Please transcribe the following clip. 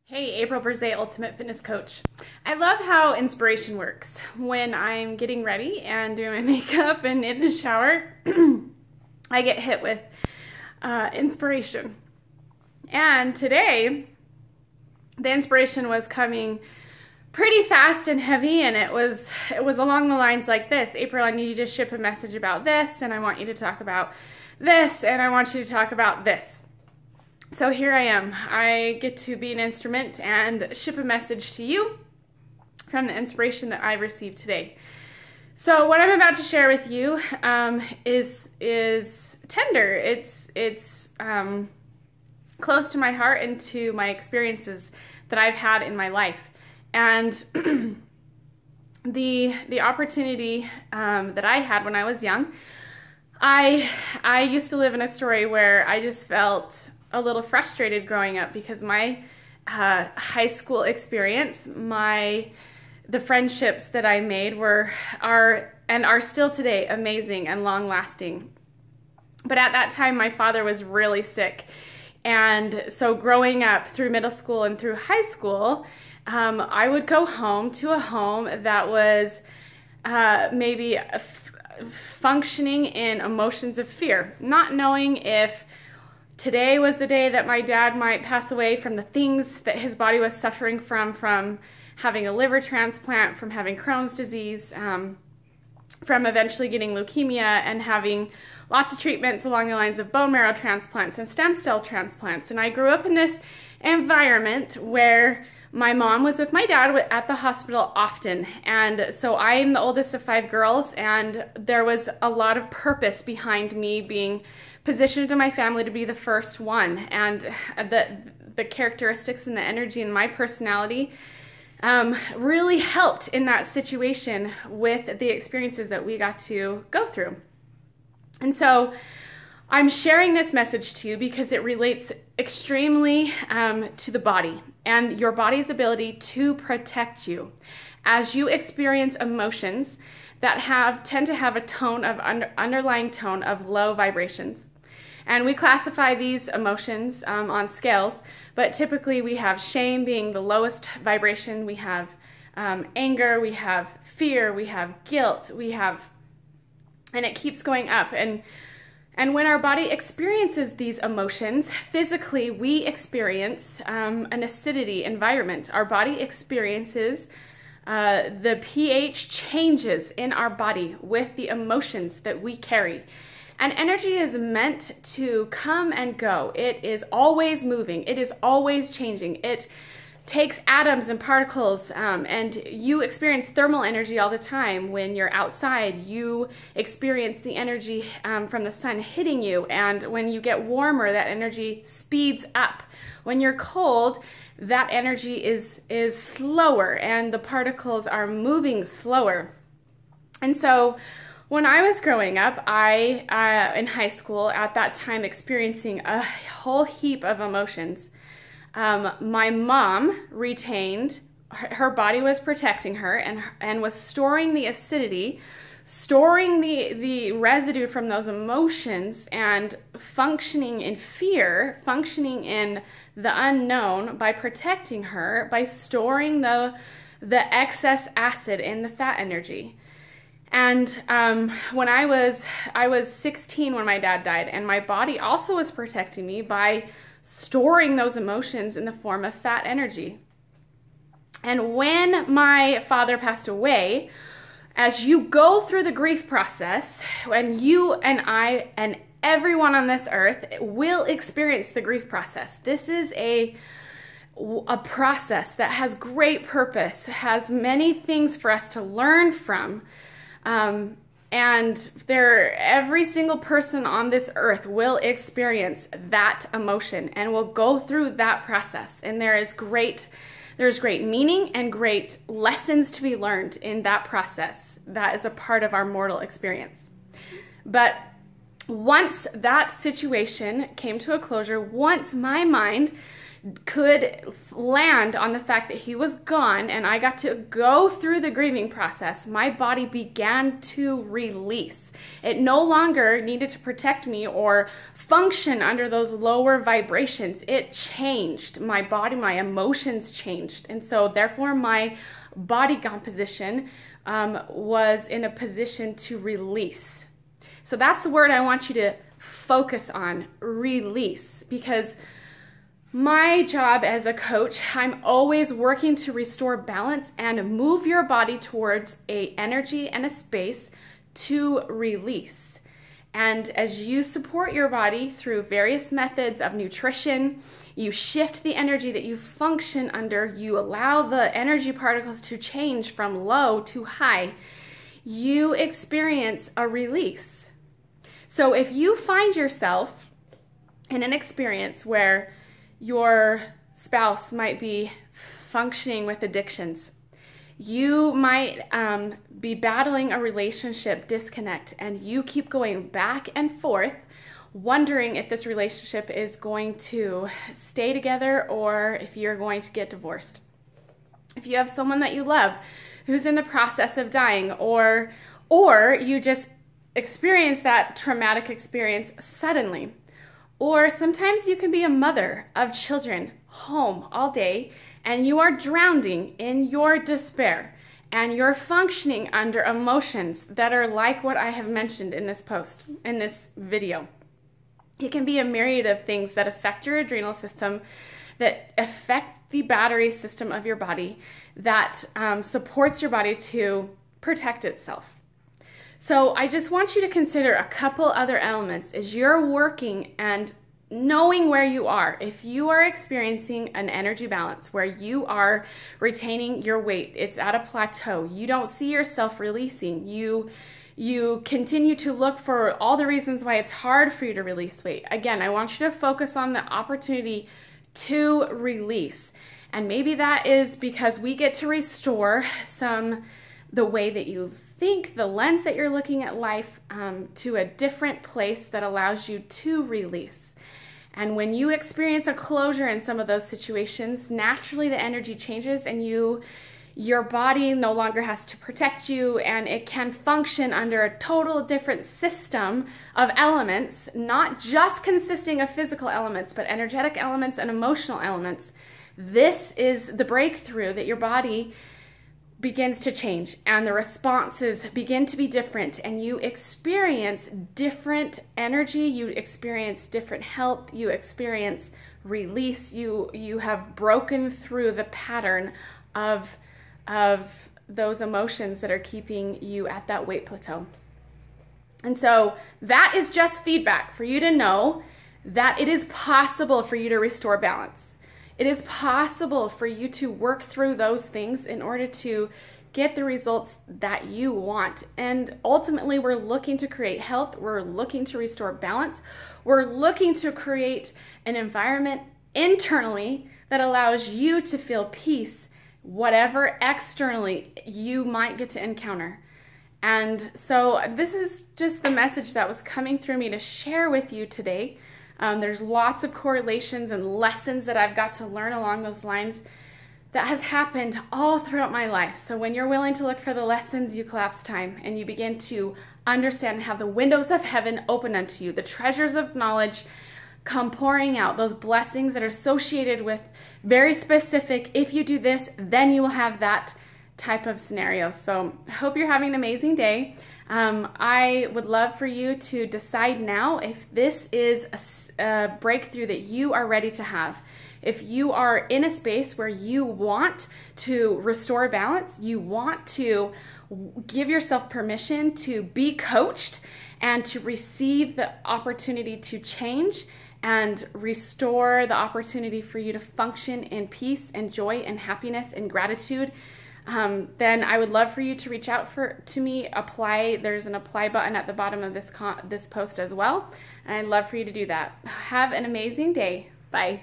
Hey, April Birthday Ultimate Fitness Coach. I love how inspiration works. When I'm getting ready and doing my makeup and in the shower, I get hit with inspiration. And today, the inspiration was coming pretty fast and heavy, and it was along the lines like this. April, I need you to ship a message about this, and I want you to talk about this, and I want you to talk about this. So here I am. I get to be an instrument and ship a message to you from the inspiration that I received today. So what I'm about to share with you is tender. It's close to my heart and to my experiences that I've had in my life. And the opportunity that I had when I was young, I used to live in a story where I just felt a little frustrated growing up because my high school experience, the friendships that I made are still today amazing and long lasting. But at that time, my father was really sick. And so growing up through middle school and through high school, I would go home to a home that was maybe functioning in emotions of fear, not knowing if today was the day that my dad might pass away from the things that his body was suffering from having a liver transplant, from having Crohn's disease, from eventually getting leukemia and having lots of treatments along the lines of bone marrow transplants and stem cell transplants. And I grew up in this environment where my mom was with my dad at the hospital often. And so I am the oldest of 5 girls, and there was a lot of purpose behind me being positioned in my family to be the first one. And the characteristics and the energy and my personality really helped in that situation with the experiences that we got to go through. And so I'm sharing this message to you because it relates extremely to the body and your body's ability to protect you as you experience emotions that tend to have a tone of underlying tone of low vibrations. And we classify these emotions on scales, but typically we have shame being the lowest vibration, we have anger, we have fear, we have guilt, and it keeps going up. And when our body experiences these emotions, physically we experience an acidity environment. Our body experiences the pH changes in our body with the emotions that we carry. And energy is meant to come and go. It is always moving. It is always changing. It takes atoms and particles, and you experience thermal energy all the time. When you're outside, you experience the energy from the sun hitting you, and when you get warmer, that energy speeds up. When you're cold, that energy is slower, and the particles are moving slower. And so when I was growing up, in high school, at that time experiencing a whole heap of emotions, my mom retained, her body was protecting her and was storing the acidity, storing the residue from those emotions, and functioning in fear, functioning in the unknown by protecting her, by storing the excess acid in the fat energy. And when I was 16 when my dad died, and my body also was protecting me by storing those emotions in the form of fat energy. And when my father passed away, as you go through the grief process, and you and I and everyone on this earth will experience the grief process. This is a process that has great purpose, has many things for us to learn from. And every single person on this earth will experience that emotion and will go through that process. And there's great meaning and great lessons to be learned in that process. That is a part of our mortal experience. But once that situation came to a closure, once my mind could land on the fact that he was gone and I got to go through the grieving process, my body began to release. It no longer needed to protect me or function under those lower vibrations. It changed. My body, my emotions changed. And so therefore my body composition was in a position to release. So that's the word I want you to focus on, release, because my job as a coach, I'm always working to restore balance and move your body towards an energy and a space to release. And as you support your body through various methods of nutrition, you shift the energy that you function under, you allow the energy particles to change from low to high, you experience a release. So if you find yourself in an experience where your spouse might be functioning with addictions, you might be battling a relationship disconnect, and you keep going back and forth wondering if this relationship is going to stay together or if you're going to get divorced. If you have someone that you love who's in the process of dying, or you just experience that traumatic experience suddenly. Or sometimes you can be a mother of children home all day and you are drowning in your despair and you're functioning under emotions that are like what I have mentioned in this post, in this video. It can be a myriad of things that affect your adrenal system, that affect the battery system of your body, that supports your body to protect itself. So I just want you to consider a couple other elements as you're working and knowing where you are. If you are experiencing an energy balance where you are retaining your weight, it's at a plateau, you don't see yourself releasing, you continue to look for all the reasons why it's hard for you to release weight. Again, I want you to focus on the opportunity to release. And maybe that is because we get to restore the way that you think, the lens that you're looking at life, to a different place that allows you to release. And when you experience a closure in some of those situations, naturally the energy changes and your body no longer has to protect you, and it can function under a total different system of elements, not just consisting of physical elements, but energetic elements and emotional elements. This is the breakthrough that your body begins to change and the responses begin to be different, and you experience different energy, you experience different health, you experience release, you have broken through the pattern of those emotions that are keeping you at that weight plateau. And so that is just feedback for you to know that it is possible for you to restore balance. It is possible for you to work through those things in order to get the results that you want. And ultimately, we're looking to create health. We're looking to restore balance. We're looking to create an environment internally that allows you to feel peace, whatever externally you might get to encounter. And so this is just the message that was coming through me to share with you today. There's lots of correlations and lessons that I've got to learn along those lines that has happened all throughout my life. So when you're willing to look for the lessons, you collapse time and you begin to understand and have the windows of heaven open unto you. The treasures of knowledge come pouring out, those blessings that are associated with very specific, if you do this, then you will have that type of scenario. So I hope you're having an amazing day. I would love for you to decide now if this is a breakthrough that you are ready to have. If you are in a space where you want to restore balance, you want to give yourself permission to be coached and to receive the opportunity to change and restore the opportunity for you to function in peace and joy and happiness and gratitude, then I would love for you to reach out to me. There's an apply button at the bottom of this post as well, and I'd love for you to do that. Have an amazing day. Bye.